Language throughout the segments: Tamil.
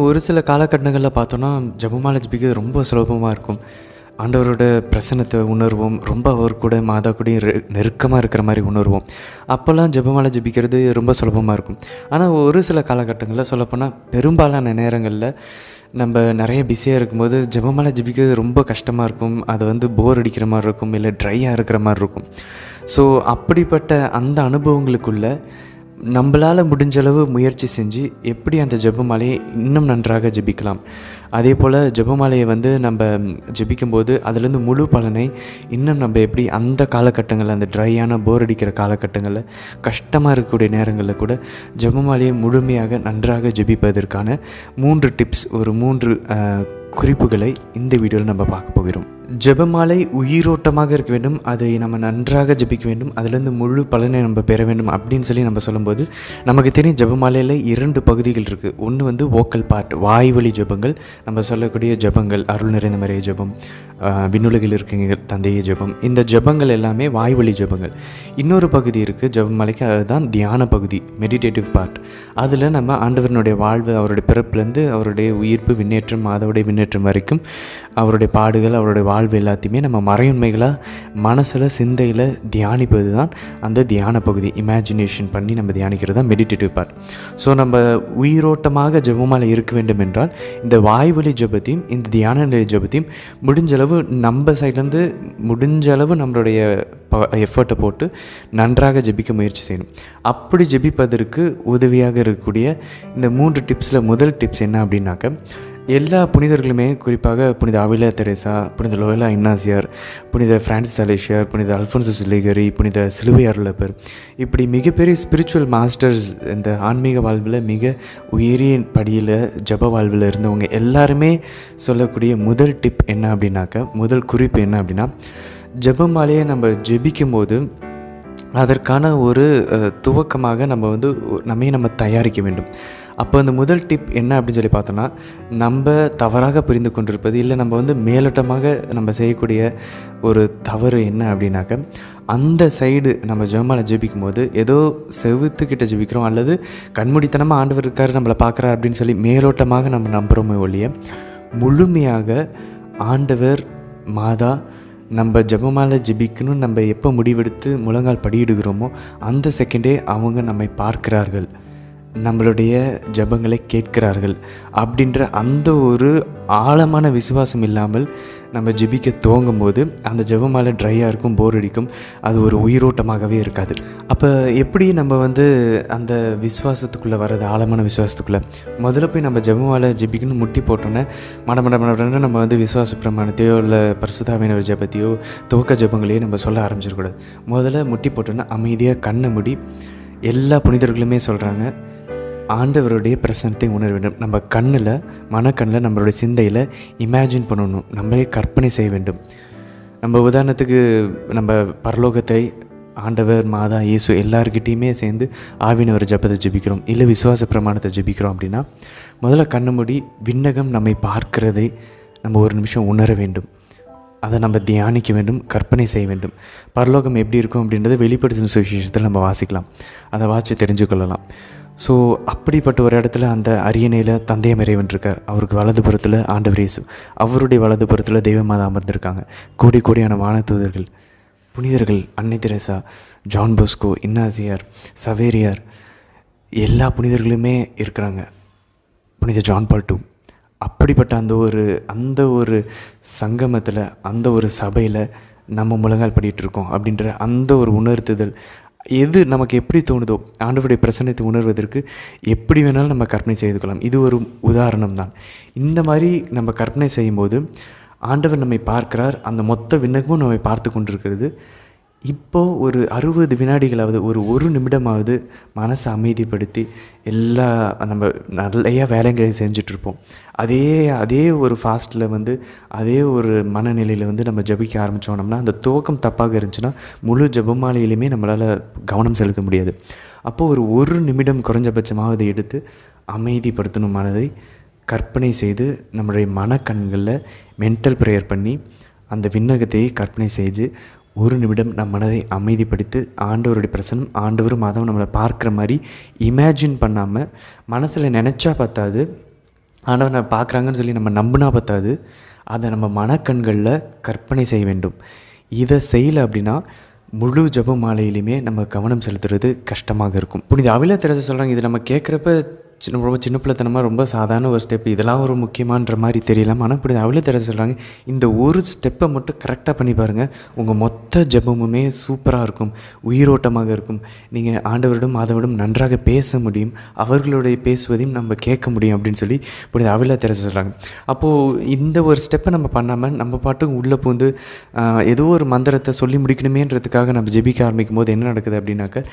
ஒரு சில காலகட்டங்கள்ல பார்த்தோன்னா, ஜெபமாலை ஜெபிக்கிறது ரொம்ப சுலபமா இருக்கும். ஆண்டவரோட பிரசன்னத்த உணர்வோம். ரொம்ப அவர் கூட மாதா கூடயும் நெருக்கமா இருக்கிற மாரி உணர்வோம். அப்போல்லாம் ஜெபமாலை ஜெபிக்கிறது ரொம்ப சுலபமா இருக்கும். ஆனா, ஒரு சில காலகட்டங்கள்ல சொல்லப்போனா, பெரும்பாலான நேரங்கள்ல நம்ப நெறைய பிஸியா இருக்கும்போது, ஜெபமாலை ஜெபிக்கிறது ரொம்ப கஷ்டமா இருக்கும். அது போர் அடிக்கிற மாரி இருக்கும். இல்ல ட்ரையா இருக்கிற மாரி இருக்கும். ஸோ, அப்படிப்பட்ட அந்த அனுபவங்களுக்குள்ள நம்பளால் முடிஞ்சளவு முயற்சி செஞ்சு எப்படி அந்த ஜெபமாலையை இன்னும் நன்றாக ஜெபிக்கலாம். அதேபோல் ஜெபமாலையை நம்ப ஜெபிக்கும்போது அதுலேருந்து முழு பலனை இன்னும் நம்ம எப்படி அந்த காலகட்டங்களில், அந்த ட்ரையான போர் அடிக்கிற காலகட்டங்களில், கஷ்டமாக இருக்கக்கூடிய நேரங்களில் கூட ஜெபமாலையை முழுமையாக நன்றாக ஜெபிப்பதற்கான 3 டிப்ஸ், ஒரு 3 குறிப்புகளை இந்த வீடியோவில் நம்ம பார்க்க போகிறோம். ஜெபமாலை உயிரோட்டமாக இருக்க வேண்டும், அதை நம்ம நன்றாக ஜெபிக்க வேண்டும், அதிலிருந்து முழு பலனை நம்ம பெற வேண்டும் அப்படின்னு சொல்லி நம்ம சொல்லும்போது, நமக்கு தெரியும் ஜெபமாலையில் 2 பகுதிகள் இருக்குது. ஒன்று வோக்கல் பார்ட், வாய்வழி ஜெபங்கள், நம்ம சொல்லக்கூடிய ஜெபங்கள், அருள் நிறைந்த மரியே ஜெபம், விண்ணுலகில் இருக்கீங்க தந்தையே ஜெபம், இந்த ஜெபங்கள் எல்லாமே வாய்வழி ஜெபங்கள். இன்னொரு பகுதி இருக்குது ஜெபமாலைக்கு, அதுதான் தியான பகுதி, மெடிடேட்டிவ் பார்ட். அதில் நம்ம ஆண்டவரனுடைய வாழ்வு, அவருடைய பிறப்புலேருந்து அவருடைய உயிர்ப்பு, விண்ணேற்றம், மாதவுடைய விண்ணேற்றம் வரைக்கும் அவருடைய பாடுகள், அவருடைய வாழ்வு எல்லாத்தையுமே நம்ம மறையுண்மைகளாக மனசில், சிந்தையில் தியானிப்பது தான் அந்த தியான பகுதி. இமேஜினேஷன் பண்ணி நம்ம தியானிக்கிறது தான் மெடிடேட்டிவ் பார்ட். ஸோ நம்ம உயிரோட்டமாக ஜெபமாலை இருக்க வேண்டும் என்றால் இந்த வாய்வழி ஜெபத்தையும் இந்த தியான நிலை ஜெபத்தையும் முடிஞ்சளவு நம்ம சைட்லேருந்து முடிஞ்சளவு நம்மளுடைய எஃபர்ட்டை போட்டு நன்றாக ஜெபிக்க முயற்சி செய்யணும். அப்படி ஜெபிப்பதற்கு உதவியாக இருக்கக்கூடிய இந்த 3 டிப்ஸில் முதல் டிப்ஸ் என்ன அப்படின்னாக்க, எல்லா புனிதர்களுமே, குறிப்பாக புனித அவிலா தெரேசா, புனித லோயலா இன்னாசியார், புனித பிரான்சிஸ் அலேசியார், புனித அல்ஃபோன்சஸ் லிகரி, புனித சிலுவை அருளப்பர், இப்படி மிகப்பெரிய ஸ்பிரிச்சுவல் மாஸ்டர்ஸ், இந்த ஆன்மீக வாழ்வில் மிக உயரிய படியில் ஜப வாழ்வில் இருந்தவங்க எல்லாருமே சொல்லக்கூடிய முதல் டிப் என்ன அப்படின்னாக்க, முதல் குறிப்பு என்ன அப்படின்னா, ஜபமாலையை நம்ம ஜெபிக்கும் போது அதற்கான ஒரு துவக்கமாக நம்ம தயாரிக்க வேண்டும். அப்போ அந்த முதல் டிப் என்ன அப்படின்னு சொல்லி பார்த்தோன்னா, நம்ம தவறாக புரிந்து கொண்டிருப்பது, இல்லை நம்ம மேலோட்டமாக நம்ம செய்யக்கூடிய ஒரு தவறு என்ன அப்படின்னாக்க, அந்த சைடு நம்ம ஜெபமாலை ஜெபிக்கும் போது ஏதோ செவுத்துக்கிட்ட ஜெபிக்கிறோம், அல்லது கண்மூடித்தனமாக ஆண்டவர் இருக்கார், நம்மளை பார்க்குறார் அப்படின்னு சொல்லி மேலோட்டமாக நம்ம நம்புகிறோமே ஒழிய, முழுமையாக ஆண்டவர், மாதா, நம்ம ஜெபமாலை ஜெபிக்கணும்னு நம்ம எப்போ முடிவெடுத்து முழங்கால் படியிடுகிறோமோ அந்த செகண்டே அவங்க நம்மை பார்க்கிறார்கள், நம்மளுடைய ஜெபங்களை கேட்கிறார்கள் அப்படின்ற அந்த ஒரு ஆழமான விசுவாசம் இல்லாமல் நம்ம ஜெபிக்க துவங்கும் போது அந்த ஜெபமாலை ட்ரையாக இருக்கும், போர் அடிக்கும், அது ஒரு உயிரோட்டமாகவே இருக்காது. அப்போ எப்படி நம்ம அந்த விசுவாசத்துக்குள்ளே வர்றது, ஆழமான விசுவாசத்துக்குள்ளே முதல்ல போய் நம்ம ஜெபமாலை ஜெபிக்கணும்னு முட்டி போட்டோன்னே மட நம்ம விசுவாச பிரமாணத்தையோ இல்லை பரிசுத்தாவியினர் ஜெபத்தையோ துவக்க ஜெபங்களையோ நம்ம சொல்ல ஆரம்பிச்சிடக்கூடாது. முதல்ல முட்டி போட்டோன்னா அமைதியாக கண்ணை மூடி, எல்லா புனிதர்களுமே சொல்கிறாங்க, ஆண்டவருடைய பிரசன்னத்தை உணர வேண்டும். நம்ம கண்ணில், மனக்கண்ணில், நம்மளுடைய சிந்தையில் இமேஜின் பண்ணணும், நம்மளே கற்பனை செய்ய வேண்டும். நம்ம உதாரணத்துக்கு நம்ம பரலோகத்தை, ஆண்டவர், மாதா, இயேசு எல்லாருக்கிட்டேயுமே சேர்ந்து ஆவியானவர் ஜெபத்தை ஜெபிக்கிறோம், இல்லை விசுவாச பிரமாணத்தை ஜெபிக்கிறோம் அப்படின்னா, முதல்ல கண்ணை மூடி விண்ணகம் நம்மை பார்க்கிறதை நம்ம ஒரு நிமிஷம் உணர வேண்டும். அதை நம்ம தியானிக்க வேண்டும், கற்பனை செய்ய வேண்டும். பரலோகம் எப்படி இருக்கும் அப்படின்றத வெளிப்படுத்தின சுவிசேஷத்தில் நம்ம வாசிக்கலாம், அதை வாசி தெரிஞ்சுக்கொள்ளலாம். ஸோ அப்படிப்பட்ட ஒரு இடத்துல அந்த அரியணையில் தந்தை இறைவன் இருக்கார், அவருக்கு வலதுபுறத்தில் ஆண்டவர் இயேசு, அவருடைய வலதுபுறத்தில் தெய்வமாதா அமர்ந்திருக்காங்க. கோடியான வானதூதர்கள், புனிதர்கள், அன்னை தெரேசா, ஜான் போஸ்கோ, இன்னாசியார், சவேரியார், எல்லா புனிதர்களுமே இருக்கிறாங்க, புனித ஜான் பால் II. அப்படிப்பட்ட அந்த ஒரு சங்கமத்தில், அந்த ஒரு சபையில் நம்ம முழங்கால் படிகிட்ருக்கோம் அப்படின்ற அந்த ஒரு உணர்த்துதல், எது நமக்கு எப்படி தோணுதோ ஆண்டவருடைய பிரசன்னத்தை உணர்வதற்கு எப்படி வேணாலும் நம்ம கற்பனை செய்து கொள்ளலாம். இது ஒரு உதாரணம் தான். இந்த மாதிரி நம்ம கற்பனை செய்யும்போது ஆண்டவர் நம்மை பார்க்கிறார், அந்த மொத்த விண்ணகமும் நம்மை பார்த்து கொண்டிருக்கிறது. இப்போது ஒரு 60 வினாடிகளாவது, ஒரு நிமிடமாவது மனசை அமைதிப்படுத்தி எல்லா நம்ம நிறையா வேலைகளை செஞ்சிட்ருப்போம். அதே ஒரு ஃபாஸ்ட்டில் அதே ஒரு மனநிலையில் நம்ம ஜபிக்க ஆரம்பித்தோம்னா, அந்த துவக்கம் தப்பாக இருந்துச்சுன்னா முழு ஜபமாலையிலுமே நம்மளால் கவனம் செலுத்த முடியாது. அப்போது ஒரு நிமிடம் குறைஞ்சபட்சமாவது எடுத்து அமைதிப்படுத்தணும் மனதை, கற்பனை செய்து நம்மளுடைய மனக்கண்களில் மென்டல் ப்ரேயர் பண்ணி அந்த விண்ணகத்தை கற்பனை செஞ்சு ஒரு நிமிடம் நம் மனதை அமைதிப்படுத்தி ஆண்டவருடைய பிரசன்னம், ஆண்டவரும் மாதவன் நம்மளை பார்க்குற மாதிரி இமேஜின் பண்ணாமல், மனசில் நினச்சா பார்த்தாது, ஆண்டவனை பார்க்குறாங்கன்னு சொல்லி நம்ம நம்பினா பத்தாது, அதை நம்ம மனக்கண்களில் கற்பனை செய்ய வேண்டும். இதை செய்யலை அப்படின்னா முழு ஜெப மாலையிலையுமே நம்ம கவனம் செலுத்துறது கஷ்டமாக இருக்கும். புனித அவில தெரசா சொல்கிறாங்க, இது நம்ம கேட்குறப்ப ரொம்ப சின்ன பிள்ளைத்தனமாக ரொம்ப சாதாரண ஒரு ஸ்டெப், இதெல்லாம் ஒரு முக்கியமான்ற மாதிரி தெரியலாம். ஆனால் புனித அவில தெரசா சொல்கிறாங்க, இந்த ஒரு ஸ்டெப்பை மட்டும் கரெக்டாக பண்ணி பாருங்கள், உங்கள் மொத்த ஜெபமுமே சூப்பராக இருக்கும், உயிரோட்டமாக இருக்கும். நீங்கள் ஆண்டவரிடம் மாதவரிடம் நன்றாக பேச முடியும், அவர்களுடைய பேசுவதையும் நம்ம கேட்க முடியும் அப்படின்னு சொல்லி புனித அவில தெரசா சொல்கிறாங்க. அப்போது இந்த ஒரு ஸ்டெப்பை நம்ம பண்ணாமல் நம்ம பாட்டுக்கு உள்ளே பூந்து ஏதோ ஒரு மந்திரத்தை சொல்லி முடிக்கணுமேன்றதுக்காக நம்ம ஜெபிக்க ஆரம்பிக்கும் போது என்ன நடக்குது அப்படின்னாக்க,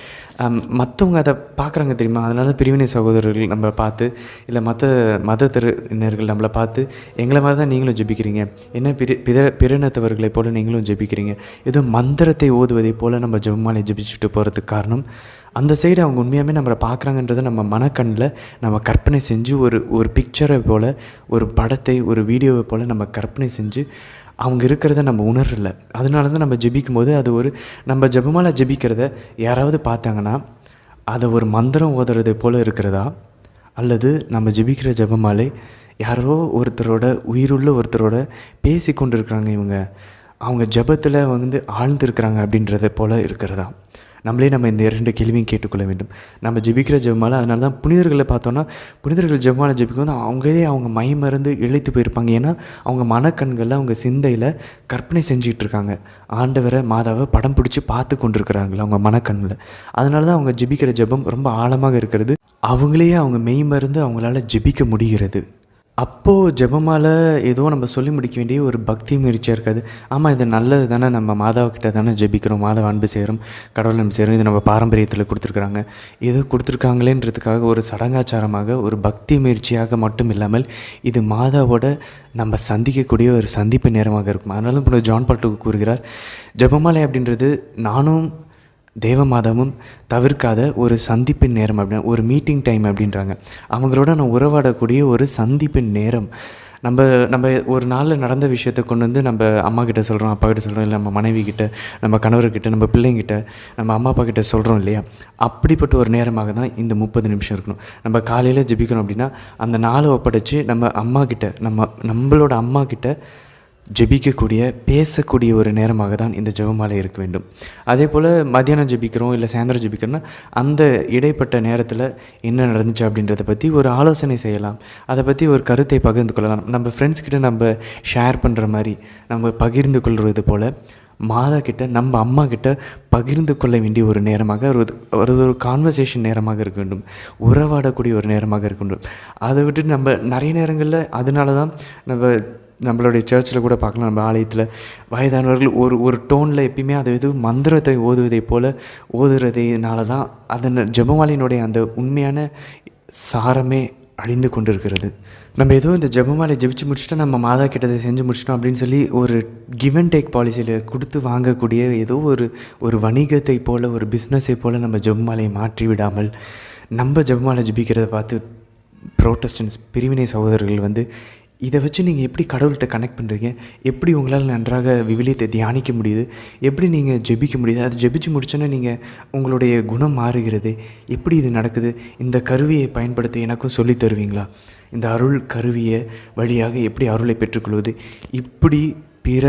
மற்றவங்க அதை பார்க்குறாங்க தெரியுமா, அதனால பிரிவினை சகோதரர்கள் நம்மளை பார்த்து, இல்லை மற்ற மதத்தினர்கள் நம்மளை பார்த்து, எங்களை மாதிரி தான் நீங்களும் ஜெபிக்கிறீங்க, என்ன பிறனத்தவர்களை போல் நீங்களும் ஜெபிக்கிறீங்க, ஏதோ மந்திரத்தை ஓதுவதை போல் நம்ம ஜெபமாலை ஜெபிச்சுட்டு போகிறதுக்கு காரணம், அந்த சைடு அவங்க உண்மையாகவே நம்மளை பார்க்குறாங்கன்றதை நம்ம மனக்கண்ணில் நம்ம கற்பனை செஞ்சு ஒரு பிக்சரை போல், ஒரு படத்தை, ஒரு வீடியோவை போல் நம்ம கற்பனை செஞ்சு அவங்க இருக்கிறத நம்ம உணரல. அதனால தான் நம்ம ஜெபிக்கும் போது அது ஒரு நம்ம ஜெபமாலை ஜெபிக்கிறத யாராவது பார்த்தாங்கன்னா அதை ஒரு மந்திரம் ஓதுறதை போல் இருக்கிறதா, அல்லது நம்ம ஜெபிக்கிற ஜெபமாலை யாரோ ஒருத்தரோட உயிருள்ள ஒருத்தரோட பேசி கொண்டு இருக்கிறாங்க, அவங்க ஜெபத்தில் ஆழ்ந்திருக்கிறாங்க அப்படின்றத போல் இருக்கிறதா. நம்மளே நம்ம இந்த 2 கேள்வியும் கேட்டுக்கொள்ள வேண்டும். நம்ம ஜெபிக்கிற ஜெபமாலை, அதனால தான் புனிதர்களை பார்த்தோன்னா புனிதர்கள் ஜெபமாலை ஜெபிக்கும் போது அவங்களே அவங்க மைமறந்து இழைத்து போயிருப்பாங்க. ஏன்னா அவங்க மனக்கண்களில் அவங்க சிந்தையில் கற்பனை செஞ்சுக்கிட்டு இருக்காங்க, ஆண்டவரை மாதாவை படம் பிடிச்சி பார்த்து கொண்டு இருக்கிறாங்களே அவங்க மனக்கண்ணில். அதனால தான் அவங்க ஜெபிக்கிற ஜெபம் ரொம்ப ஆழமாக இருக்கிறது, அவங்களையே அவங்க மெய்மறந்து அவங்களால ஜெபிக்க முடிகிறது. அப்போது ஜெபமாலை ஏதோ நம்ம சொல்லி முடிக்க வேண்டிய ஒரு பக்தி முயற்சியாக இருக்காது. ஆமாம், இது நல்லது தானே, நம்ம மாதாவுக்கிட்ட தானே ஜெபிக்கிறோம், மாதாவை அன்பு செய்கிறோம், கடவுள் அன்பு செய்கிறோம், இது நம்ம பாரம்பரியத்தில் கொடுத்துருக்குறாங்க, ஏதோ கொடுத்துருக்காங்களேன்றதுக்காக ஒரு சடங்காச்சாரமாக ஒரு பக்தி முயற்சியாக மட்டும் இல்லாமல் இது மாதாவோட நம்ம சந்திக்கக்கூடிய ஒரு சந்திப்பு நேரமாக இருக்கும். அதனால இப்போ ஜான் பால் II கூறுகிறார், ஜெபமாலை அப்படின்றது நானும் தேவமாதாவும் தவிர்க்காத ஒரு சந்திப்பின் நேரம் அப்படின்னா ஒரு மீட்டிங் டைம் அப்படின்றாங்க. அவங்களோட நான் உறவாடக்கூடிய ஒரு சந்திப்பின் நேரம். நம்ம ஒரு நாளில் நடந்த விஷயத்தை கொண்டு நம்ம அம்மாக்கிட்ட சொல்கிறோம், அப்பாக்கிட்ட சொல்கிறோம், இல்லை நம்ம மனைவிக்கிட்ட, நம்ம கணவர்கிட்ட, நம்ம பிள்ளைங்கிட்ட, நம்ம அம்மா அப்பா கிட்ட சொல்கிறோம் இல்லையா. அப்படிப்பட்ட ஒரு நேரமாக தான் இந்த 30 நிமிஷம் இருக்கணும். நம்ம காலையில் ஜெபிக்கணும் அப்படின்னா அந்த நாளை ஒப்படைச்சி நம்ம அம்மாக்கிட்ட, நம்மளோட அம்மாக்கிட்ட ஜெபிக்கக்கூடிய, பேசக்கூடிய ஒரு நேரமாக தான் இந்த ஜெபமாலை இருக்க வேண்டும். அதே போல் மத்தியானம் ஜெபிக்கிறோம், இல்லை சாயந்தரம் ஜெபிக்கிறோன்னா அந்த இடைப்பட்ட நேரத்தில் என்ன நடந்துச்சு அப்படின்றத பற்றி ஒரு ஆலோசனை செய்யலாம், அதை பற்றி ஒரு கருத்தை பகிர்ந்து கொள்ளலாம். நம்ம ஃப்ரெண்ட்ஸ்கிட்ட நம்ம ஷேர் பண்ணுற மாதிரி நம்ம பகிர்ந்து கொள்வது போல் மாதா கிட்ட, நம்ம அம்மா கிட்ட பகிர்ந்து கொள்ள வேண்டிய ஒரு நேரமாக ஒரு கான்வர்சேஷன் நேரமாக இருக்க வேண்டும், உறவாடக்கூடிய ஒரு நேரமாக இருக்க வேண்டும். அதை விட்டு நம்ம நிறைய நேரங்களில், அதனால தான் நம்மளுடைய சர்ச்சில் கூட பார்க்கலாம், நம்ம ஆலயத்தில் வயதானவர்கள் ஒரு டோனில் எப்பயுமே அது எது மந்திரத்தை ஓதுவதை போல் ஓதுறதுனால தான் அதன் ஜெபமாலையினுடைய அந்த உண்மையான சாரமே அழிந்து கொண்டு இருக்கிறது. நம்ம ஏதோ இந்த ஜெபமாலை ஜெபிச்சு முடிச்சுட்டு நம்ம மாதா கிட்டதை செஞ்சு முடிச்சிட்டோம் அப்படின்னு சொல்லி ஒரு கிவ் அண்ட் டேக் பாலிசியில் கொடுத்து வாங்கக்கூடிய ஏதோ ஒரு வணிகத்தை போல், ஒரு பிஸ்னஸை போல் நம்ம ஜெபமாலையை மாற்றி விடாமல், நம்ம ஜெபமாலை ஜெபிக்கிறத பார்த்து புரோட்டஸ்டன்ஸ் பிரிவினை சகோதரர்கள் இதை வச்சு நீங்கள் எப்படி கடவுள்கிட்ட கனெக்ட் பண்ணுறீங்க, எப்படி உங்களால் நன்றாக விவிலியத்தை தியானிக்க முடியுது, எப்படி நீங்கள் ஜெபிக்க முடியுது, அது ஜெபிச்சு முடிச்சோன்னே நீங்கள் உங்களுடைய குணம் மாறுகிறது, எப்படி இது நடக்குது, இந்த கருவியை பயன்படுத்தி எனக்கும் சொல்லி தருவீங்களா, இந்த அருள் கருவியை வழியாக எப்படி அருளை பெற்றுக்கொள்வது, இப்படி பிற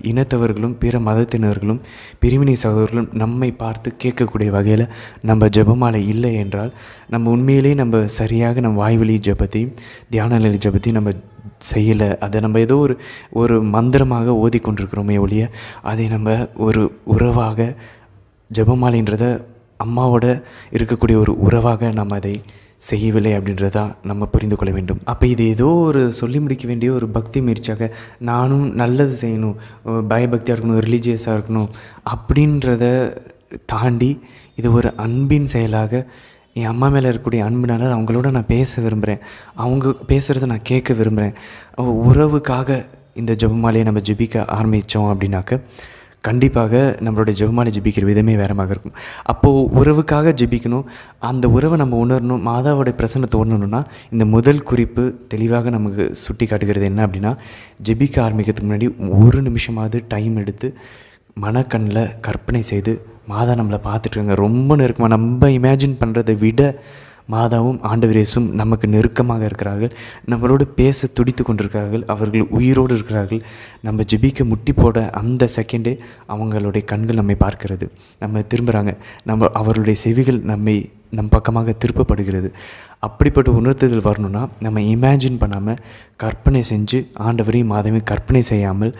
இனத்தவர்களும் பிற மதத்தினர்களும் பிரிவினை சகோதரர்களும் நம்மை பார்த்து கேட்கக்கூடிய வகையில் நம்ம ஜெபமாலை இல்லை என்றால் நம்ம உண்மையிலேயே நம்ம சரியாக நம்ம வாய்வழி ஜெபத்தையும் தியான நிலை ஜெபத்தையும் நம்ம செய்யலை. அதை நம்ம ஏதோ ஒரு மந்திரமாக ஓதிக்கொண்டிருக்கிறோமே ஒழிய அதை நம்ம ஒரு உறவாக, ஜெபமாலைன்றதை அம்மாவோட இருக்கக்கூடிய ஒரு உறவாக நம்ம அதை செய்யவில்லை அப்படின்றதா நம்ம புரிந்து கொள்ள வேண்டும். அப்போ இது ஏதோ ஒரு சொல்லி முடிக்க வேண்டிய ஒரு பக்தி முயற்சியாக, நானும் நல்லது செய்யணும், பயபக்தியாக இருக்கணும், ரிலீஜியஸாக இருக்கணும் அப்படின்றத தாண்டி இது ஒரு அன்பின் செயலாக, என் அம்மா மேலே இருக்கக்கூடிய அன்புனால அவங்களோட நான் பேச விரும்புகிறேன், அவங்க பேசுகிறத நான் கேட்க விரும்புகிறேன், உறவுக்காக இந்த ஜெபமாலையை நம்ம ஜெபிக்க ஆரம்பித்தோம் அப்படின்னாக்க கண்டிப்பாக நம்மளுடைய ஜெபமாலை ஜெபிக்கிற விதமே வேறமாக இருக்கும். அப்போது உறவுக்காக ஜெபிக்கணும், அந்த உறவை நம்ம உணரணும், மாதாவோடைய பிரசன்னத்தை உணரணும்னா இந்த முதல் குறிப்பு தெளிவாக நமக்கு சுட்டி காட்டுகிறது என்ன அப்படின்னா, ஜெபிக்க ஆரம்பிக்கிறதுக்கு முன்னாடி 1 நிமிஷமாவது டைம் எடுத்து மனக்கண்ணில் கற்பனை செய்து மாதா நம்மளை பார்த்துட்ருக்காங்க, ரொம்ப நெருக்கமாக நம்ம இமேஜின் பண்ணுறதை விட மாதாவும் ஆண்டவர் இயேசுவும் நமக்கு நெருக்கமாக இருக்கிறார்கள், நம்மளோடு பேச துடித்து கொண்டிருக்கிறார்கள், அவர்கள் உயிரோடு இருக்கிறார்கள். நம்ம ஜெபிக்க முட்டி போட அந்த செகண்டே அவங்களுடைய கண்கள் நம்மை பார்க்கிறது, நம்ம திரும்புகிறாங்க, அவர்களுடைய செவிகள் நம் பக்கமாக திருப்பப்படுகிறது. அப்படிப்பட்ட உணர்த்துதல் வரணும்னா நம்ம இமேஜின் பண்ணாமல், கற்பனை செஞ்சு, ஆண்டவரையும் மாதாவையும் கற்பனை செய்யாமல்,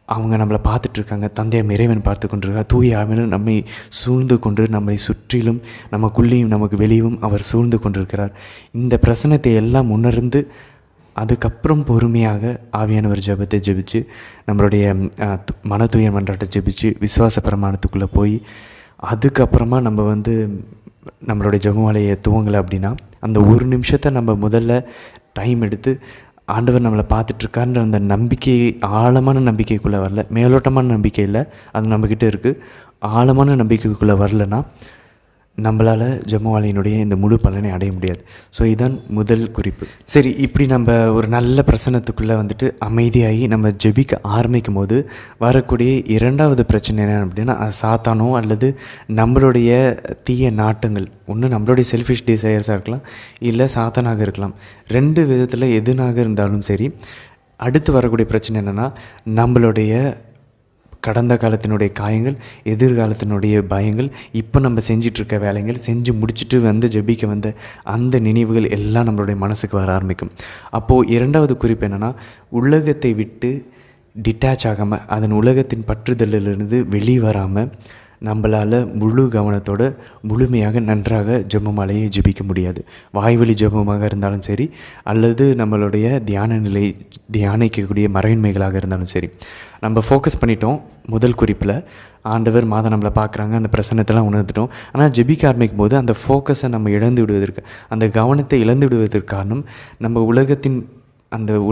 அவங்க நம்மளை பார்த்துட்ருக்காங்க, தந்தையம் இறைவன் பார்த்து கொண்டிருக்கார், தூய ஆவியானவர் நம்மை சூழ்ந்து கொண்டு, நம்மை சுற்றிலும் நமக்குள்ளேயும் நமக்கு வெளியும் அவர் சூழ்ந்து கொண்டிருக்கிறார். இந்த பிரசனத்தை எல்லாம் உணர்ந்து அதுக்கப்புறம் பொறுமையாக ஆவியானவர் ஜெபத்தை ஜெபிச்சு, நம்மளுடைய மன தூய மன்றாட்டை ஜெபிச்சு, விசுவாச பிரமாணத்துக்குள்ளே போய் அதுக்கப்புறமா நம்ம நம்மளுடைய ஜெபமாலையை துவங்கலை அப்படின்னா, அந்த ஒரு நிமிஷத்தை நம்ம முதல்ல டைம் எடுத்து ஆண்டவர் நம்மளை பார்த்துட்ருக்காருன்ற அந்த நம்பிக்கை, ஆழமான நம்பிக்கைக்குள்ளே வரல, மேலோட்டமான நம்பிக்கை இல்லை, அது நம்மக்கிட்ட இருக்குது. ஆழமான நம்பிக்கைக்குள்ளே வரலன்னா நம்மளால் ஜெபமாலையினுடைய இந்த முழு பலனை அடைய முடியாது. ஸோ இதுதான் முதல் குறிப்பு. சரி, இப்படி நம்ம ஒரு நல்ல பிரசனத்துக்குள்ளே அமைதியாகி நம்ம ஜெபிக்க ஆரம்பிக்கும் போது வரக்கூடிய இரண்டாவது பிரச்சனை என்ன அப்படின்னா, சாத்தானோ அல்லது நம்மளுடைய தீய நாட்டங்கள், ஒன்று நம்மளுடைய செல்ஃபிஷ் டிசையர்ஸாக இருக்கலாம், இல்லை சாத்தானாக இருக்கலாம். 2 விதத்தில் எதுனாக இருந்தாலும் சரி, அடுத்து வரக்கூடிய பிரச்சனை என்னென்னா, நம்மளுடைய கடந்த காலத்தினுடைய காயங்கள், எதிர்காலத்தினுடைய பயங்கள், இப்போ நம்ம செஞ்சிட்ருக்க வேலைகள், செஞ்சு முடிச்சுட்டு ஜெபிக்க வந்த அந்த நினைவுகள் எல்லாம் நம்மளுடைய மனசுக்கு வர ஆரம்பிக்கும். அப்போது இரண்டாவது குறிப்பு என்னென்னா, உலகத்தை விட்டு டிட்டாச் ஆகாமல், அதன் உலகத்தின் பற்றுதலிலிருந்து வெளிவராமல் நம்மளால் முழு கவனத்தோடு முழுமையாக நன்றாக ஜெபமாலையை ஜெபிக்க முடியாது. வாய்வழி ஜெபமாக இருந்தாலும் சரி, அல்லது நம்மளுடைய தியான நிலை தியானிக்கக்கூடிய மறையின்மைகளாக இருந்தாலும் சரி, நம்ம ஃபோக்கஸ் பண்ணிட்டோம். முதல் குறிப்பில் ஆண்டவர் மாதா நம்மளை பார்க்குறாங்க, அந்த பிரசன்னத்தெல்லாம் உணர்ந்துட்டோம். ஆனால் ஜெபிக்க ஆரம்பிக்கும் போது அந்த ஃபோக்கஸை நம்ம இழந்து விடுவதற்கு, அந்த கவனத்தை இழந்து விடுவதற்கு காரணம் நம்ம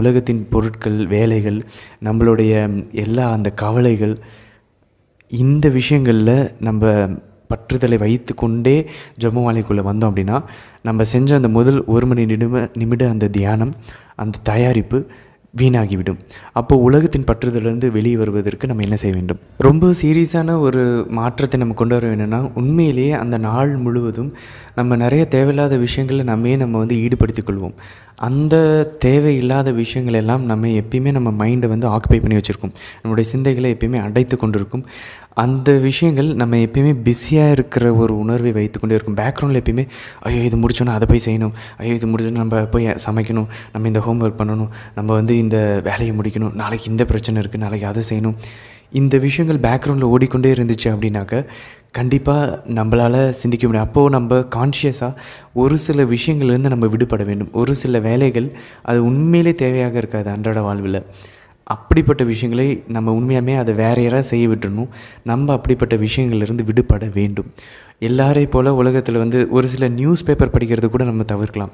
உலகத்தின் பொருட்கள், வேலைகள், நம்மளுடைய எல்லா அந்த கவலைகள், இந்த விஷயங்களில் நம்ம பற்றுதலை வைத்து கொண்டே ஜெபமாலைக்குள்ளே வந்தோம் அப்படின்னா, நம்ம செஞ்ச அந்த முதல் 1 மணி நிமிட அந்த தியானம், அந்த தயாரிப்பு வீணாகிவிடும். அப்போது உலகத்தின் பற்றுதலிருந்து வெளியே வருவதற்கு நம்ம என்ன செய்ய வேண்டும்? ரொம்ப சீரியஸான ஒரு மாற்றத்தை நம்ம கொண்டு வர வேணும்னா, உண்மையிலேயே அந்த நாள் முழுவதும் நம்ம நிறைய தேவையில்லாத விஷயங்களில் நம்ம ஈடுபடுத்திக் கொள்வோம். அந்த தேவையில்லாத விஷயங்கள் எல்லாம் எப்பயுமே நம்ம மைண்டை ஆக்குபை பண்ணி வச்சுருக்கோம், நம்மளுடைய சிந்தைகளை எப்பயுமே அடைத்து கொண்டிருக்கும். அந்த விஷயங்கள் நம்ம எப்பயுமே பிஸியாக இருக்கிற ஒரு உணர்வை வைத்துக்கொண்டே இருக்கும். பேக்ரவுண்டில் எப்பயுமே ஐயோ இது முடிச்சோன்னா அதை போய் செய்யணும், ஐயோ இது முடிச்சோன்னா நம்ம போய் சமைக்கணும், நம்ம இந்த ஹோம்ஒர்க் பண்ணணும், நம்ம இந்த வேலையை முடிக்கணும், நாளைக்கு இந்த பிரச்சனை இருக்குது, நாளைக்கு அதை செய்யணும். இந்த விஷயங்கள் பேக்ரவுண்டில் ஓடிக்கொண்டே இருந்துச்சு அப்படின்னாக்க கண்டிப்பாக நம்மளால் சிந்திக்க முடியும். அப்போது நம்ம கான்ஷியஸாக ஒரு சில விஷயங்கள்லேருந்து நம்ம விடுபட வேண்டும். ஒரு சில வேலைகள் அது உண்மையிலே தேவையாக இருக்காது அன்றாட வாழ்வில். அப்படிப்பட்ட விஷயங்களை நம்ம உண்மையாமே அதை வேற யாராவது செய்ய விட்டுறணும். நம்ம அப்படிப்பட்ட விஷயங்கள்லேருந்து விடுபட வேண்டும். எல்லாரையும் போல் உலகத்தில் ஒரு சில நியூஸ் பேப்பர் படிக்கிறது கூட நம்ம தவிர்க்கலாம்.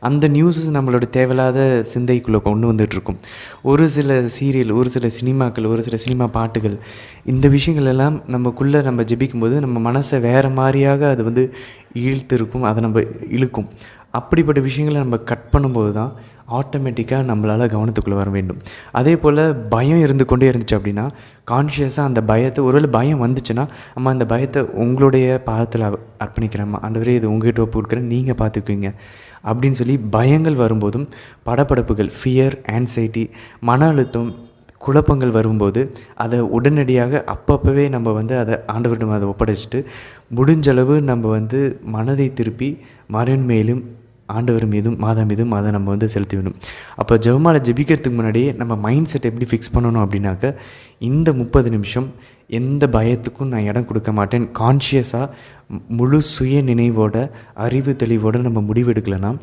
அந்த நியூஸஸ் நம்மளோட தேவையில்லாத சிந்தைக்குள்ளே கொண்டு வந்துட்டுருக்கும். ஒரு சில சீரியல், ஒரு சில சினிமாக்கள், ஒரு சில சினிமா பாட்டுகள், இந்த விஷயங்கள் எல்லாம் நம்ம ஜெபிக்கும்போது நம்ம மனசை வேறு மாதிரியாக அது இழுத்திருக்கும், அதை நம்ம இழுக்கும். அப்படிப்பட்ட விஷயங்களை நம்ம கட் பண்ணும்போது தான் ஆட்டோமேட்டிக்காக நம்மளால் கவனத்துக்குள்ளே வர வேண்டும். அதே போல் பயம் இருந்து கொண்டே இருந்துச்சு அப்படின்னா, கான்ஷியஸாக அந்த பயத்தை, ஒருவேளை பயம் வந்துச்சுன்னா, அம்மா அந்த பயத்தை உங்களுடைய பாதத்தில் அர்ப்பணிக்கிறேம்மா, ஆண்டவரே இது உங்கள்கிட்ட ஒப்பு கொடுக்குறேன், நீங்கள் பார்த்துக்குவீங்க அப்படின்னு சொல்லி பயங்கள் வரும்போதும், படபடப்புகள், ஃபியர், ஆன்சைட்டி, மன அழுத்தம், குழப்பங்கள் வரும்போது அதை உடனடியாக அப்பப்போவே நம்ம அதை ஆண்டவரிடம் அதை ஒப்படைச்சிட்டு, முடிஞ்சளவு நம்ம மனதை திருப்பி மரண் மேலும் ஆண்டவர் மீதும் மாதா மீதும் அதை நம்ம செலுத்தி விடும். அப்போ ஜெபமாலை ஜெபிக்கிறதுக்கு முன்னாடியே நம்ம மைண்ட் செட் எப்படி ஃபிக்ஸ் பண்ணணும் அப்படின்னாக்க, இந்த 30 நிமிஷம் எந்த பயத்துக்கும் நான் இடம் கொடுக்க மாட்டேன். கான்ஷியஸாக முழு சுய நினைவோட, அறிவு தெளிவோடு நம்ம முடிவெடுக்கலைன்னா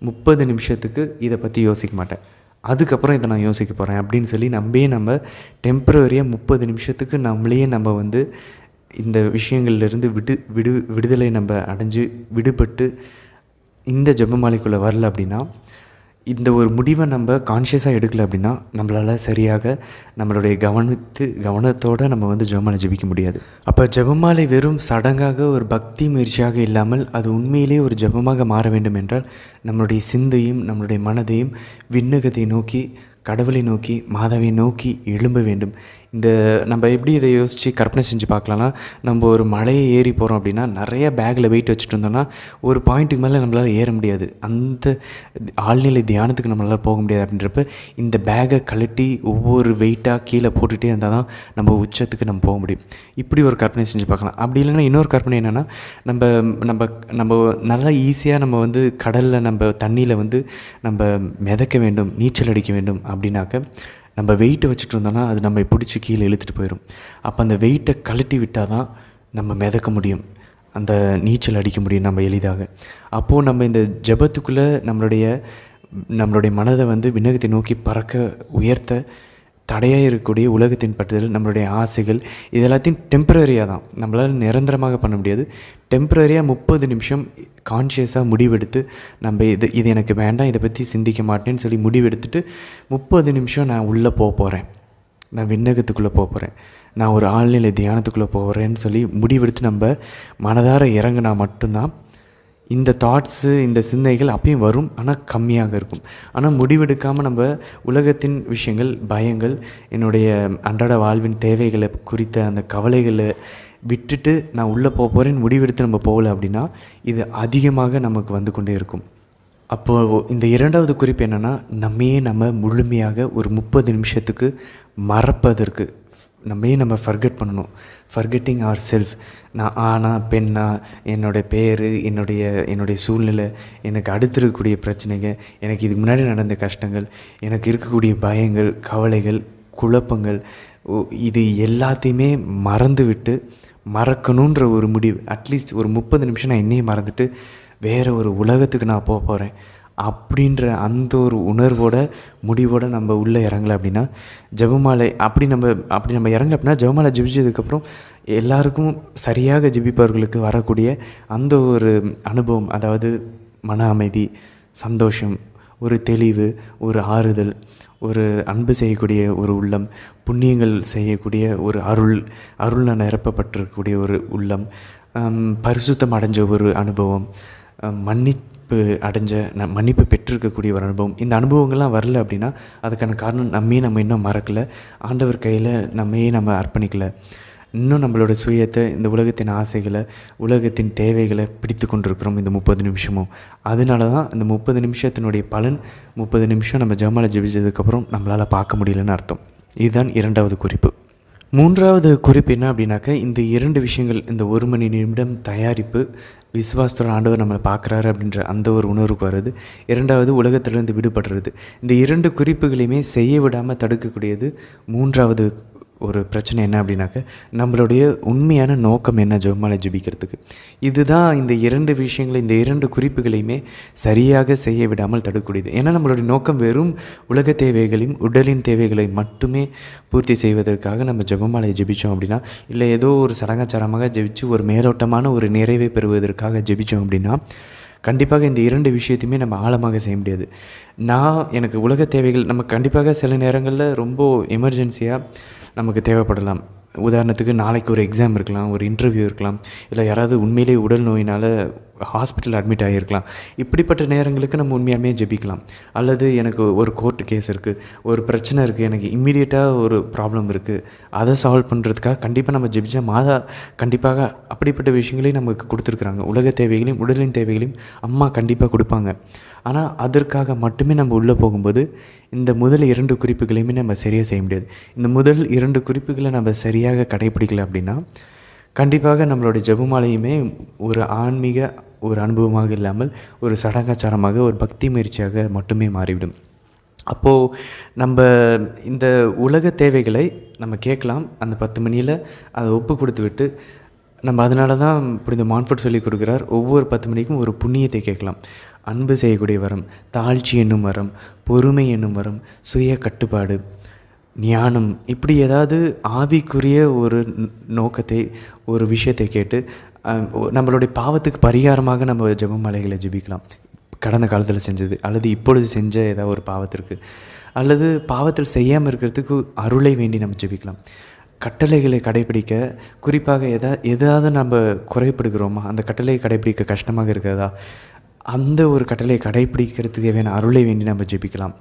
30 நிமிஷத்துக்கு இதை பற்றி யோசிக்க மாட்டேன், அதுக்கப்புறம் இதை நான் யோசிக்க போகிறேன் அப்படின்னு சொல்லி நம்ம டெம்ப்ரவரியாக 30 நிமிஷத்துக்கு நம்மளையே நம்ம இந்த விஷயங்கள்லேருந்து விடுதலை நம்ம அடைஞ்சு விடுபட்டு இந்த ஜெபமாலைக்குள்ளே வரல அப்படின்னா, இந்த ஒரு முடிவை நம்ம கான்ஷியஸாக எடுக்கலை அப்படின்னா, நம்மளால் சரியாக நம்மளுடைய கவனத்தோடு நம்ம ஜெபமாலை ஜெபிக்க முடியாது. அப்போ ஜெபமாலை வெறும் சடங்காக, ஒரு பக்தி முயற்சியாக இல்லாமல் அது உண்மையிலே ஒரு ஜெபமாக மாற வேண்டும் என்றால், நம்மளுடைய சிந்தையும் நம்மளுடைய மனதையும் விண்ணகத்தை நோக்கி, கடவுளை நோக்கி, மாதாவை நோக்கி எழும்ப வேண்டும். இந்த நம்ம எப்படி இதை யோசித்து கற்பனை செஞ்சு பார்க்கலாம்னா, நம்ம ஒரு மலையை ஏறி போகிறோம் அப்படின்னா நிறைய பேக்கில் வெயிட் வச்சுட்டு இருந்தோம்னா ஒரு பாயிண்ட்டுக்கு மேலே நம்மளால் ஏற முடியாது. அந்த ஆழ்நிலை தியானத்துக்கு நம்மளால் போக முடியாது. அப்படின்றப்ப இந்த பேக்கை கழட்டி ஒவ்வொரு வெயிட்டாக கீழே போட்டுகிட்டே இருந்தால் தான் நம்ம உச்சத்துக்கு நம்ம போக முடியும். இப்படி ஒரு கற்பனை செஞ்சு பார்க்கலாம். அப்படி இல்லைன்னா இன்னொரு கற்பனை என்னென்னா, நம்ம நம்ம நம்ம நல்லா ஈஸியாக நம்ம வந்து கடலில் நம்ம தண்ணியில் வந்து நம்ம மிதக்க வேண்டும், நீச்சல் அடிக்க வேண்டும் அப்படின்னாக்க நம்ம வெயிட்டை வச்சுட்டு இருந்தோம்னா அது நம்ம பிடிச்சி கீழே இழுத்துட்டு போயிடும். அப்போ அந்த வெயிட்டை கழட்டி விட்டால் தான் நம்ம மிதக்க முடியும், அந்த நீச்சல் அடிக்க முடியும் நம்ம எளிதாக. அப்போது நம்ம இந்த ஜெபத்துக்குள்ளே நம்மளுடைய மனதை வந்து விண்ணகத்தை நோக்கி பறக்க உயர்த்த தடையாக இருக்கக்கூடிய உலகத்தின் பற்றுதல், நம்மளுடைய ஆசைகள், இது எல்லாத்தையும் டெம்பரரியாக தான், நம்மளால் நிரந்தரமாக பண்ண முடியாது. டெம்பரரியாக 30 நிமிஷம் கான்ஷியஸாக முடிவெடுத்து நம்ம இது எனக்கு வேண்டாம், இதை பற்றி சிந்திக்க மாட்டேன்னு சொல்லி முடிவெடுத்துட்டு 30 நிமிஷம் நான் உள்ளே போகிறேன், நான் விண்ணகத்துக்குள்ளே போகிறேன், நான் ஒரு ஆழ்நிலை தியானத்துக்குள்ளே போகிறேன்னு சொல்லி முடிவெடுத்து நம்ம மனதார இறங்கினா மட்டும்தான் இந்த தாட்ஸு, இந்த சிந்தனைகள் அப்பயும் வரும், ஆனால் கம்மியாக இருக்கும். ஆனால் முடிவெடுக்காமல் நம்ம உலகத்தின் விஷயங்கள், பயங்கள், என்னுடைய அன்றாட வாழ்வின் தேவைகளை குறித்த அந்த கவலைகளை விட்டுட்டு நான் உள்ளே போகிறேன்னு முடிவெடுத்து நம்ம போகலை அப்படின்னா இது அதிகமாக நமக்கு வந்து கொண்டே இருக்கும். அப்போது இந்த இரண்டாவது குறிப்பு என்னென்னா, நம்ம முழுமையாக ஒரு 30 நிமிஷத்துக்கு மறப்பதற்கு நம்ம ஃபர்கெட் பண்ணணும். Forgetting our self. நான் ஆனா பெண்ணா, என்னோடய பேர், என்னுடைய சூழ்நிலை, எனக்கு அடுத்து இருக்கக்கூடிய பிரச்சனைகள், எனக்கு இதுக்கு முன்னாடி நடந்த கஷ்டங்கள், எனக்கு இருக்கக்கூடிய பயங்கள், கவலைகள், குழப்பங்கள், இது எல்லாத்தையுமே மறக்கணுன்ற ஒரு முடிவு. அட்லீஸ்ட் ஒரு 30 நிமிஷம் நான் என்னையே மறந்துட்டு வேறு ஒரு உலகத்துக்கு நான் போகிறேன் அப்படின்ற அந்த ஒரு முடிவோடு நம்ம உள்ளே இறங்கலை அப்படின்னா ஜெபமாலை அப்படி நம்ம இறங்கலை அப்படின்னா ஜெபமாலை ஜெபிச்சதுக்கப்புறம் எல்லாருக்கும் சரியாக ஜெபிப்பவர்களுக்கு வரக்கூடிய அந்த ஒரு அனுபவம், அதாவது மன அமைதி, சந்தோஷம், ஒரு தெளிவு, ஒரு ஆறுதல், ஒரு அன்பு செய்யக்கூடிய ஒரு உள்ளம், புண்ணியங்கள் செய்யக்கூடிய ஒரு அருள் நிரப்பப்பட்டிருக்கக்கூடிய ஒரு உள்ளம், பரிசுத்தம் அடைஞ்ச ஒரு அனுபவம், மன்னிப்பு பெற்றிருக்கக்கூடிய ஒரு அனுபவம். இந்த அனுபவங்கள்லாம் வரல அப்படின்னா அதுக்கான காரணம் நம்ம இன்னும் மறக்கலை, ஆண்டவர் கையில் நம்ம அர்ப்பணிக்கலை. இன்னும் நம்மளோட சுயத்தை, இந்த உலகத்தின் ஆசைகளை, உலகத்தின் தேவைகளை பிடித்து கொண்டிருக்கிறோம் இந்த 30 நிமிஷமும். அதனால தான் இந்த 30 நிமிஷத்தினுடைய பலன் 30 நிமிஷம் நம்ம ஜெபமாலை ஜெபிச்சதுக்கப்புறம் நம்மளால் பார்க்க முடியலன்னு அர்த்தம். இதுதான் இரண்டாவது குறிப்பு. மூன்றாவது குறிப்பு என்ன அப்படின்னாக்க, இந்த 2 விஷயங்கள், இந்த 1 மணி நிமிடம் தயாரிப்பு, விசுவாசத்தோட ஆண்டவர் நம்மளை பார்க்குறாரு அப்படின்ற அந்த ஒரு உணர்வுக்கு வருது. இரண்டாவது உலகத்திலிருந்து விடுபடுறது. இந்த 2 குறிப்புகளையுமே செய்ய விடாமல் தடுக்கக்கூடியது மூன்றாவது ஒரு பிரச்சனை என்ன அப்படின்னாக்க, நம்மளுடைய உண்மையான நோக்கம் என்ன ஜெபமாலை ஜெபிக்கிறதுக்கு. இதுதான் இந்த 2 விஷயங்களை, இந்த 2 குறிப்புகளையுமே சரியாக செய்ய விடாமல் தடுக்கக்கூடியது. ஏன்னா நம்மளுடைய நோக்கம் வெறும் உலக தேவைகளையும் உடலின் தேவைகளை மட்டுமே பூர்த்தி செய்வதற்காக நம்ம ஜெபமாலை ஜெபித்தோம் அப்படின்னா, இல்லை ஏதோ ஒரு சடங்காச்சாரமாக ஜெபிச்சு ஒரு மேலோட்டமான ஒரு நிறைவை பெறுவதற்காக ஜெபித்தோம் அப்படின்னா கண்டிப்பாக இந்த 2 விஷயத்தையுமே நம்ம ஆழமாக செய்ய முடியாது. எனக்கு உலக தேவைகள் நம்ம கண்டிப்பாக சில நேரங்களில் ரொம்ப எமர்ஜென்சியாக நமக்கு தேவைப்படலாம். உதாரணத்துக்கு நாளைக்கு ஒரு எக்ஸாம் இருக்கலாம், ஒரு இன்டர்வியூ இருக்கலாம், இல்லை யாராவது உண்மையிலே உடல் நோயினால் ஹாஸ்பிட்டல் அட்மிட் ஆகியிருக்கலாம். இப்படிப்பட்ட நேரங்களுக்கு நம்ம உண்மையாகவே ஜெபிக்கலாம். அல்லது எனக்கு ஒரு கோர்ட்டு கேஸ் இருக்குது, ஒரு பிரச்சனை இருக்குது, எனக்கு இம்மீடியட்டாக ஒரு ப்ராப்ளம் இருக்குது, அதை சால்வ் பண்ணுறதுக்காக கண்டிப்பாக நம்ம ஜெபிச்சா மாதா கண்டிப்பாக அப்படிப்பட்ட விஷயங்களையும் நமக்கு கொடுத்துருக்குறாங்க. உலக தேவைகளையும் உடலின் தேவைகளையும் அம்மா கண்டிப்பாக கொடுப்பாங்க. ஆனால் அதற்காக மட்டுமே நம்ம உள்ளே போகும்போது இந்த முதல் 2 குறிப்புகளையுமே நம்ம சரியாக செய்ய முடியாது. இந்த முதல் 2 குறிப்புகளை நம்ம சரியாக கடைப்பிடிக்கல அப்படின்னா கண்டிப்பாக நம்மளுடைய ஜெபமாலையுமே ஒரு ஆன்மீக ஒரு அனுபவமாக இல்லாமல் ஒரு சடங்காச்சாரமாக, ஒரு பக்தி முயற்சியாக மட்டுமே மாறிவிடும். அப்போது நம்ம இந்த உலக தேவைகளை நம்ம கேட்கலாம், அந்த 10 மணியில் அதை ஒப்பு கொடுத்து விட்டு நம்ம அதனால தான் புனித மான்ஃபோர்ட் சொல்லி கொடுக்குறார், ஒவ்வொரு 10 மணிக்கும் ஒரு புண்ணியத்தை கேட்கலாம். அன்பு செய்யக்கூடிய வரம், தாழ்ச்சி என்னும் வரம், பொறுமை என்னும் வரம், சுய கட்டுப்பாடு, ஞானம், இப்படி ஏதாவது ஆவிக்குரிய ஒரு நோக்கத்தை, ஒரு விஷயத்தை கேட்டு நம்மளுடைய பாவத்துக்கு பரிகாரமாக நம்ம ஜெபமாலைகளை ஜெபிக்கலாம். கடந்த காலத்தில் செஞ்சது அல்லது இப்பொழுது செஞ்ச ஏதாவது ஒரு பாவத்திற்கு, அல்லது பாவத்தில் செய்யாமல் இருக்கிறதுக்கு அருளை வேண்டி நம்ம ஜெபிக்கலாம். கட்டளைகளை கடைப்பிடிக்க, குறிப்பாக எதாவது நம்ம குறைப்படுகிறோமா, அந்த கட்டளையை கடைப்பிடிக்க கஷ்டமாக இருக்கிறதா, அந்த ஒரு கட்டளையை கடைப்பிடிக்கிறதுக்கு தேவையான அருளை வேண்டி நம்ம ஜெபிக்கலாம்.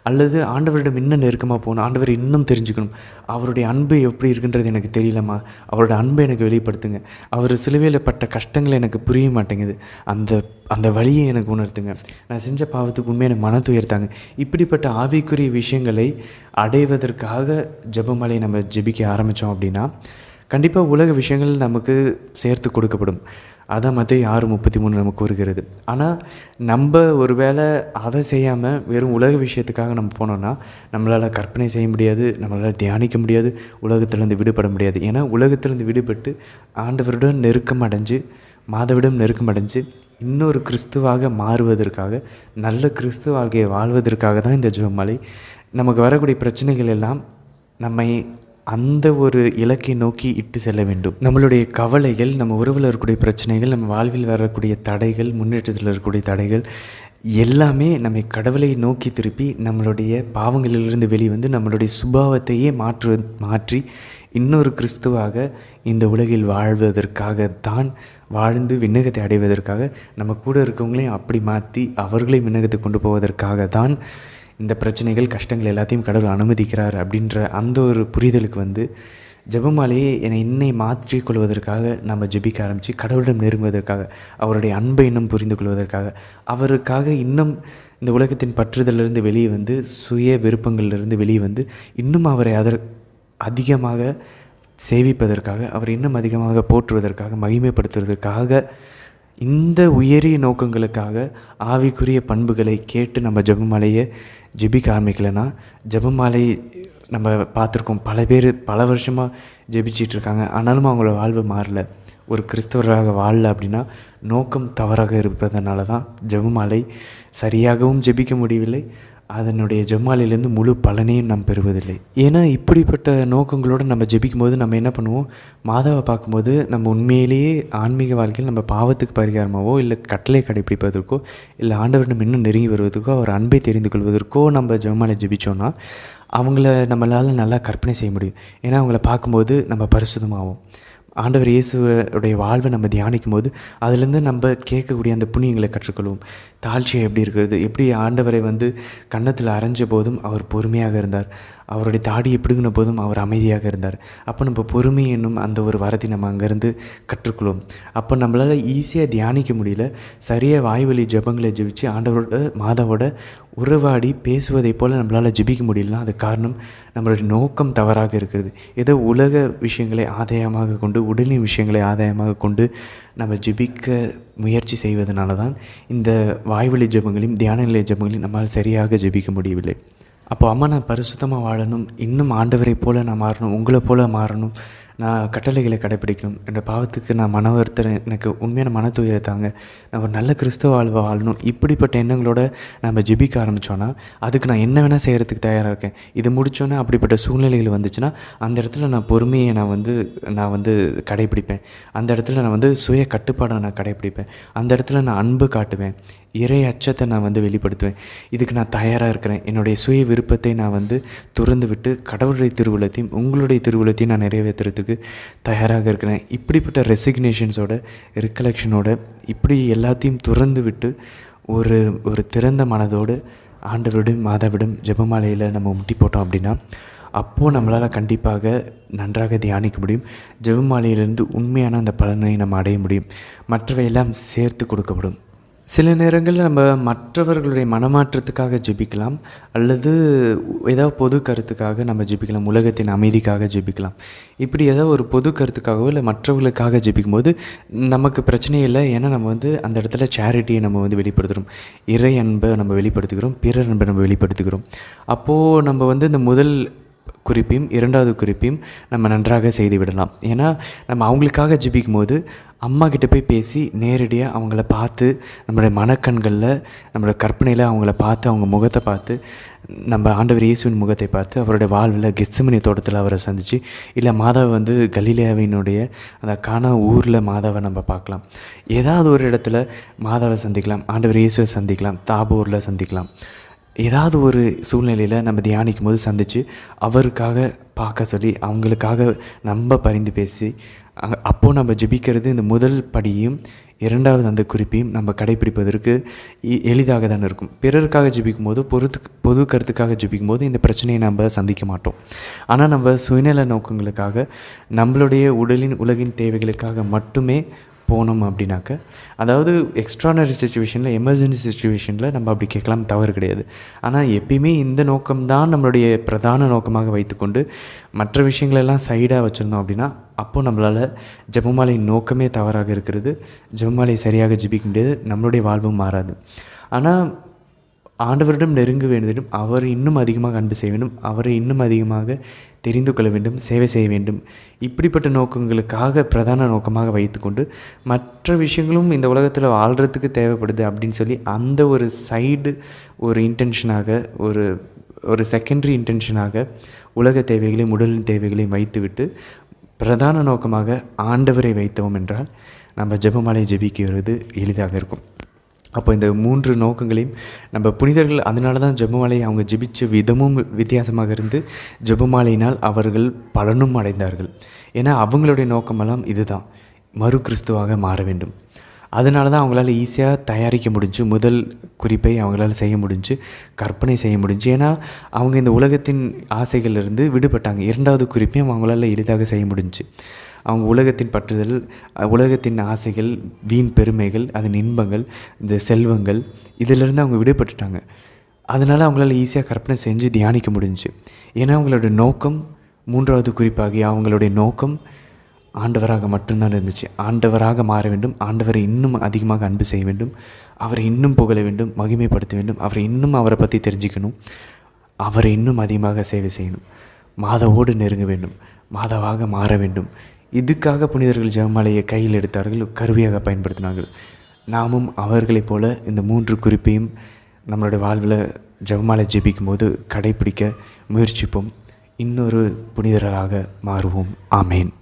அல்லது ஆண்டவரிடம் இன்னும் நெருக்கமாக போகணும், ஆண்டவரை இன்னும் தெரிஞ்சுக்கணும். அவருடைய அன்பு எப்படி இருக்குன்றது எனக்கு தெரியலம்மா, அவரோட அன்பை எனக்கு வெளிப்படுத்துங்க. அவர் சிலுவையில் பட்ட கஷ்டங்கள் எனக்கு புரிய மாட்டேங்குது, அந்த அந்த வழியை எனக்கு உணர்த்துங்க. நான் செஞ்ச பாவத்துக்கு உண்மையை எனக்கு மன துயர்த்தாங்க. இப்படிப்பட்ட ஆவிக்குரிய விஷயங்களை அடைவதற்காக ஜெபமாலை நம்ம ஜெபிக்க ஆரம்பித்தோம் அப்படின்னா கண்டிப்பாக உலக விஷயங்கள் நமக்கு சேர்த்து கொடுக்கப்படும். அதான் மத்தேயு 6:33 நமக்கு வருகிறது. ஆனால் நம்ம ஒரு வேளை அதை செய்யாமல் வெறும் உலக விஷயத்துக்காக நம்ம போனோம்னா நம்மளால் கற்பனை செய்ய முடியாது, நம்மளால் தியானிக்க முடியாது, உலகத்திலேருந்து விடுபட முடியாது. ஏன்னா உலகத்திலேருந்து விடுபட்டு ஆண்டவருடன் நெருக்கம் அடைஞ்சு, மாதாவிடம் நெருக்கம் அடைஞ்சு இன்னொரு கிறிஸ்துவாக மாறுவதற்காக, நல்ல கிறிஸ்துவ வாழ்க்கையை வாழ்வதற்காக தான் இந்த ஜெபமாலை. நமக்கு வரக்கூடிய பிரச்சனைகள் எல்லாம் நம்மை அந்த ஒரு இலக்கை நோக்கி இட்டு செல்ல வேண்டும். நம்மளுடைய கவலைகள், நம்ம உறவில் இருக்கக்கூடிய பிரச்சனைகள், நம்ம வாழ்வில் வரக்கூடிய தடைகள், முன்னேற்றத்தில் இருக்கக்கூடிய தடைகள் எல்லாமே நம்மை கடவுளை நோக்கி திருப்பி நம்மளுடைய பாவங்களிலிருந்து வெளிவந்து நம்மளுடைய சுபாவத்தையே மாற்றி இன்னொரு கிறிஸ்துவாக இந்த உலகில் வாழ்வதற்காகத்தான், வாழ்ந்து விண்ணகத்தை அடைவதற்காக, நம்ம கூட இருக்கவங்களையும் அப்படி மாற்றி அவர்களையும் விண்ணகத்தை கொண்டு போவதற்காக தான் இந்த பிரச்சனைகள், கஷ்டங்கள் எல்லாத்தையும் கடவுள் அனுமதிக்கிறார். அப்படின்ற அந்த ஒரு புரிதலுக்கு ஜெபமாலையே என்னை மாற்றிக்கொள்வதற்காக நம்ம ஜெபிக்க ஆரம்பித்து கடவுளிடம் நெருங்குவதற்காக, அவருடைய அன்பை இன்னும் புரிந்து கொள்வதற்காக, அவருக்காக இன்னும் இந்த உலகத்தின் பற்றுதலிருந்து வெளியே சுய விருப்பங்களிலிருந்து வெளியே இன்னும் அவரை அதிகமாக சேவிப்பதற்காக, அவரை இன்னும் அதிகமாக போற்றுவதற்காக, மகிமைப்படுத்துவதற்காக, இந்த உயரிய நோக்கங்களுக்காக ஆவிக்குரிய பண்புகளை கேட்டு நம்ம ஜெபமாலையை ஜெபிக்க ஆரம்பிக்கலைன்னா, ஜெபமாலை நம்ம பார்த்துருக்கோம், பல பேர் பல வருஷமாக ஜெபிச்சிட்ருக்காங்க, ஆனாலும் அவங்கள வாழ்வு மாறல, ஒரு கிறிஸ்தவராக வாழல. அப்படின்னா நோக்கம் தவறாக இருப்பதனால தான் ஜெபமாலை சரியாகவும் ஜெபிக்க முடியவில்லை, அதனுடைய ஜெபமாலையிலேருந்து முழு பலனையும் நாம் பெறுவதில்லை. ஏன்னா இப்படிப்பட்ட நோக்கங்களோடு நம்ம ஜெபிக்கும் போது நம்ம என்ன பண்ணுவோம், மாதாவை பார்க்கும்போது நம்ம உண்மையிலேயே ஆன்மீக வாழ்க்கையில் நம்ம பாவத்துக்கு பரிகாரமாகவோ, இல்லை கட்டளை கடைப்பிடிப்பதற்கோ, இல்லை ஆண்டவரிடம் இன்னும் நெருங்கி வருவதற்கோ, அவர் அன்பை தெரிந்து கொள்வதற்கோ நம்ம ஜெபமாலை ஜெபித்தோன்னா அவங்கள நம்மளால் நல்லா கற்பனை செய்ய முடியும். ஏன்னா அவங்கள பார்க்கும்போது நம்ம பரிசுத்தமாகும். ஆண்டவர் இயேசுடைய வாழ்வை நம்ம தியானிக்கும் போது அதுலேருந்து நம்ம கேட்கக்கூடிய அந்த புண்ணியங்களை கற்றுக்கொள்வோம். தாழ்ச்சியை எப்படி இருக்கிறது, எப்படி ஆண்டவரை கன்னத்தில் அரைஞ்ச போதும் அவர் பொறுமையாக இருந்தார், அவருடைய தாடியை பிடுங்கின போதும் அவர் அமைதியாக இருந்தார். அப்போ நம்ம பொறுமை என்னும் அந்த ஒரு வரத்தை நம்ம அங்கேருந்து கற்றுக்கொள்வோம். அப்போ நம்மளால் ஈஸியாக தியானிக்க முடியல, சரியாக வாய்வழி ஜெபங்களை ஜெபிச்சு ஆண்டவரோட மாதாவோட உறவாடி பேசுவதை போல் நம்மளால் ஜெபிக்க முடியலனா அது காரணம் நம்மளுடைய நோக்கம் தவறாக இருக்கிறது. ஏதோ உலக விஷயங்களை ஆதாயமாக கொண்டு, உடலின் விஷயங்களை ஆதாயமாக கொண்டு நம்ம ஜெபிக்க முயற்சி செய்வதனால தான் இந்த வாய்வழி ஜெபங்களையும் தியான நிலை ஜெபங்களையும் நம்மளால் சரியாக ஜெபிக்க முடியவில்லை. அப்போ அம்மா, நான் பரிசுத்தமாக வாழணும், இன்னும் ஆண்டவரை போல் நான் மாறணும், உங்களை போல் மாறணும், நான் கட்டளைகளை கடைப்பிடிக்கணும், என்னோடய பாவத்துக்கு நான் மன வருத்தம், எனக்கு உண்மையான மன துயரத்தாங்க, நான் ஒரு நல்ல கிறிஸ்தவ வாழ்வை வாழணும், இப்படிப்பட்ட எண்ணங்களோட நம்ம ஜெபிக்க ஆரம்பித்தோன்னா அதுக்கு நான் என்ன வேணால் செய்கிறதுக்கு தயாராக இருக்கேன். இது முடித்தோன்னே அப்படிப்பட்ட சூழ்நிலைகள் வந்துச்சுன்னா அந்த இடத்துல நான் பொறுமையை நான் கடைப்பிடிப்பேன். அந்த இடத்துல நான் சுய கட்டுப்பாடை நான் கடைப்பிடிப்பேன். அந்த இடத்துல நான் அன்பு காட்டுவேன், இறை அச்சத்தை நான் வெளிப்படுத்துவேன். இதுக்கு நான் தயாராக இருக்கிறேன். என்னுடைய சுய விருப்பத்தை நான் துறந்து விட்டு கடவுளுடைய திருவுளத்தையும் உங்களுடைய திருவுளத்தையும் நான் நிறைவேற்றுறதுக்கு தயாராக இருக்கிறேன். இப்படிப்பட்ட ரெசிக்னேஷன்ஸோட, ரிகலெக்ஷனோட, இப்படி எல்லாத்தையும் துறந்து விட்டு ஒரு திறந்த மனதோடு ஆண்டவரிடம் மாதாவிடம் ஜெபமாலையில் நம்ம முட்டி போட்டோம் அப்படின்னா அப்போது நம்மளால் கண்டிப்பாக நன்றாக தியானிக்க முடியும். ஜெபமாலையிலிருந்து உண்மையான அந்த பலனை நம்ம அடைய முடியும். மற்றவையெல்லாம் சேர்த்து கொடுக்கப்படும். சில நேரங்களில் நம்ம மற்றவர்களுடைய மனமாற்றத்துக்காக ஜெபிக்கலாம், அல்லது ஏதாவது பொது கருத்துக்காக நம்ம ஜெபிக்கலாம், உலகத்தின் அமைதிக்காக ஜெபிக்கலாம். இப்படி ஏதாவது ஒரு பொது கருத்துக்காகவோ இல்லை மற்றவர்களுக்காக ஜெபிக்கும் போது நமக்கு பிரச்சனை இல்லை. ஏன்னா நம்ம அந்த இடத்துல சேரிட்டியை நம்ம வெளிப்படுத்துகிறோம், இறை அன்பை நம்ம வெளிப்படுத்துகிறோம், பிறர் அன்பை நம்ம வெளிப்படுத்துகிறோம். அப்போது நம்ம இந்த முதல் குறிப்பையும் இரண்டாவது குறிப்பையும் நம்ம நன்றாக செய்து விடலாம். ஏன்னா நம்ம அவங்களுக்காக ஜெபிக்கும் போது அம்மா கிட்ட போய் பேசி நேரடியாக அவங்கள பார்த்து, நம்மளுடைய மனக்கண்களில், நம்மளோட கற்பனையில் அவங்கள பார்த்து, அவங்க முகத்தை பார்த்து, நம்ம ஆண்டவர் இயேசுவின் முகத்தை பார்த்து, அவருடைய வாழ்வில் கெத்செமனே தோட்டத்தில் அவரை சந்தித்து, இல்லை மாதாவை கலிலேயாவினுடைய அந்த கானா ஊரில் மாதாவை நம்ம பார்க்கலாம். ஏதாவது ஒரு இடத்துல மாதாவை சந்திக்கலாம், ஆண்டவர் இயேசுவை சந்திக்கலாம், தாபூரில் சந்திக்கலாம். ஏதாவது ஒரு சூழ்நிலையில் நம்ம தியானிக்கும் போது சந்தித்து அவருக்காக பார்க்க சொல்லி, அவங்களுக்காக நம்ம பரிந்து பேசி, அப்போது நம்ம ஜெபிக்கிறது இந்த முதல் படியும் இரண்டாவது அந்த குறிப்பையும் நம்ம கடைப்பிடிப்பதற்கு எளிதாக தான் இருக்கும். பிறருக்காக ஜெபிக்கும் போது பொது கருத்துக்காக ஜெபிக்கும் போது இந்த பிரச்சனையை நம்ம சந்திக்க மாட்டோம். ஆனால் நம்ம சுயநல நோக்கங்களுக்காக நம்மளுடைய உலகின் தேவைகளுக்காக மட்டுமே போனோம் அப்படின்னாக்க, அதாவது எக்ஸ்ட்ரானரி சுச்சுவேஷனில், எமர்ஜென்சி சுச்சுவேஷனில் நம்ம அப்படி கேட்கலாம், தவறு கிடையாது. ஆனால் எப்பயுமே இந்த நோக்கம்தான் நம்மளுடைய பிரதான நோக்கமாக வைத்துக்கொண்டு மற்ற விஷயங்களெல்லாம் சைடாக வச்சுருந்தோம் அப்படின்னா, அப்போது நம்மளால் ஜெபமாலையின் நோக்கமே தவறாக இருக்கிறது. ஜெபமாலை சரியாக ஜெபிக்க முடியாது, நம்மளுடைய வாழ்வும் மாறாது. ஆனால் ஆண்டவரிடம் நெருங்க வேண்டும், அவர் இன்னும் அதிகமாக அன்பு செய்ய வேண்டும், அவரை இன்னும் அதிகமாக தெரிந்து கொள்ள வேண்டும், சேவை செய்ய வேண்டும். இப்படிப்பட்ட நோக்கங்களுக்காக பிரதான நோக்கமாக வைத்துக்கொண்டு மற்ற விஷயங்களும் இந்த உலகத்தில் வாழ்கிறதுக்கு தேவைப்படுது அப்படின்னு சொல்லி அந்த ஒரு சைடு ஒரு இன்டென்ஷனாக, ஒரு செகண்டரி இன்டென்ஷனாக உலக தேவைகளையும் உடலின் தேவைகளையும் வைத்துவிட்டு பிரதான நோக்கமாக ஆண்டவரை வைத்தோம் என்றால் நம்ம ஜெபமாலை ஜெபிக்கிறது எளிதாக இருக்கும். அப்போ இந்த 3 நோக்கங்களையும் நம்ம புனிதர்கள், அதனால தான் ஜெபமாலையை அவங்க ஜெபித்த விதமும் வித்தியாசமாக இருந்து ஜெபமாலையினால் அவர்கள் பலனும் அடைந்தார்கள். ஏன்னா அவங்களுடைய நோக்கமெல்லாம் இதுதான், மறு கிறிஸ்துவாக மாற வேண்டும். அதனால தான் அவங்களால ஈஸியாக தயாரிக்க முடிஞ்சு, முதல் குறிப்பை அவங்களால செய்ய முடிஞ்சு, கற்பனை செய்ய முடிஞ்சு. ஏன்னா அவங்க இந்த உலகத்தின் ஆசைகளிலிருந்து விடுபட்டாங்க. இரண்டாவது குறிப்பையும் அவங்களால எளிதாக செய்ய முடிஞ்சு. அவங்க உலகத்தின் பற்றுதல், உலகத்தின் ஆசைகள், வீண் பெருமைகள், அதன் இன்பங்கள், இந்த செல்வங்கள், இதிலிருந்து அவங்க விடுபட்டுட்டாங்க. அதனால் அவங்களால ஈஸியாக கற்பனை செஞ்சு தியானிக்க முடிஞ்சு. ஏன்னா அவங்களோட நோக்கம், மூன்றாவது குறிப்பாகி அவங்களுடைய நோக்கம் ஆண்டவராக மட்டும்தான் இருந்துச்சு. ஆண்டவராக மாற வேண்டும், ஆண்டவரை இன்னும் அதிகமாக அன்பு செய்ய வேண்டும், அவரை இன்னும் புகழ வேண்டும், மகிமைப்படுத்த வேண்டும், அவரை பற்றி தெரிஞ்சுக்கணும், அவரை இன்னும் அதிகமாக சேவை செய்யணும், மாதாவோடு நெருங்க வேண்டும், மாதாவாக மாற வேண்டும். இதுக்காக புனிதர்கள் ஜெபமாலையை கையில் எடுத்தார்கள், கருவியாக பயன்படுத்தினார்கள். நாமும் அவர்களைப் போல இந்த 3 குறிப்பையும் நம்மளுடைய வாழ்வில் ஜெபமாலை ஜெபிக்கும் போது கடைப்பிடிக்க முயற்சிப்போம். இன்னொரு புனிதர்களாக மாறுவோம். ஆமேன்.